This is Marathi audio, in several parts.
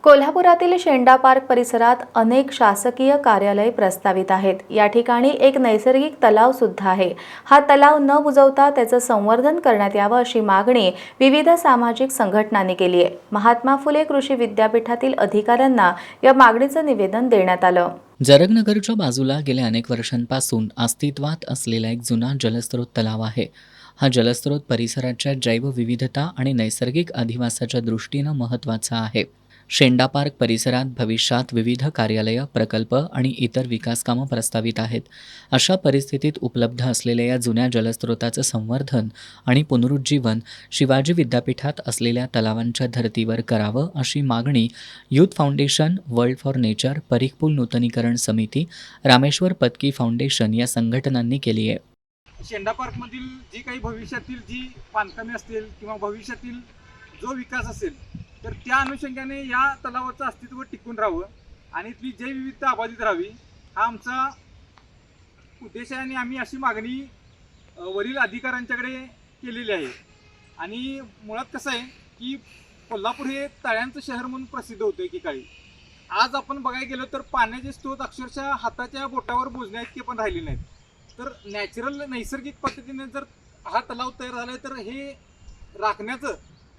कोल्हापुरातील शेंडा पार्क परिसरात अनेक शासकीय कार्यालये प्रस्तावित आहेत। या ठिकाणी एक नैसर्गिक तलाव सुद्धा आहे। हा तलाव न बुजवता त्याचं संवर्धन करण्यात यावं अशी मागणी विविध सामाजिक संघटनांनी केली आहे। महात्मा फुले कृषी विद्यापीठातील अधिकाऱ्यांना या मागणीचं निवेदन देण्यात आलं। जरगनगरच्या बाजूला गेल्या अनेक वर्षांपासून अस्तित्वात असलेला एक जुना जलस्रोत तलाव आहे। हा जलस्रोत परिसराच्या जैवविविधता आणि नैसर्गिक अधिवासाच्या दृष्टीनं महत्त्वाचा आहे। शेंडा पार्क परिसरात भविष्यात विविध कार्यालय, प्रकल्प आणि इतर विकासकामं प्रस्तावित आहेत। अशा परिस्थितीत उपलब्ध असलेल्या या जुन्या जलस्रोताचं संवर्धन आणि पुनरुज्जीवन शिवाजी विद्यापीठात असलेल्या तलावांच्या धर्तीवर करावं अशी मागणी youth foundation, world for nature, Parikhpul नूतनीकरण समिती, रामेश्वर पत्की फाउंडेशन या संघटनांनी केली आहे। शेंडा पार्कमधील जी काही भविष्यातील जी बांधकामे असतील किंवा भविष्यातील जो विकास असेल तर त्या अनुषंगाने या तलावाचं अस्तित्व टिकून राहावं आणि इथली जैवविविधता अबाधित राहावी हा आमचा उद्देश आहे आणि आम्ही अशी मागणी वरील अधिकाऱ्यांच्याकडे केलेली आहे। आणि मुळात कसं आहे की कोल्हापूर हे तळ्यांचं शहर म्हणून प्रसिद्ध होतं एकेकाळी। आज आपण बघायला गेलो तर पाण्याचे स्रोत अक्षरशः हाताच्या बोटावर मोजण्या इतके पण राहिले नाहीत। तर नॅचरल नैसर्गिक पद्धतीने जर हा तलाव तयार झाला तर हे राखण्याचं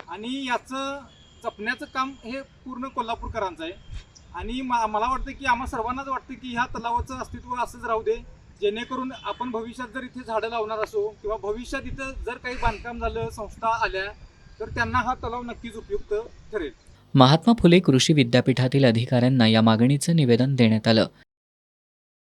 आणि याचं जपण्याचं काम हे पूर्ण कोल्हापूरकरांचं आहे। आणि मला वाटतं की आम्हा सर्वांनाच वाटतं की ह्या तलावाचं अस्तित्व असंच राहू दे, जेणेकरून आपण भविष्यात जर इथे झाडं लावणार असो किंवा भविष्यात इथं जर काही बांधकाम झालं, संस्था आल्या तर त्यांना हा तलाव नक्कीच उपयुक्त ठरेल। महात्मा फुले कृषी विद्यापीठातील अधिकाऱ्यांना या मागणीचं निवेदन देण्यात आलं।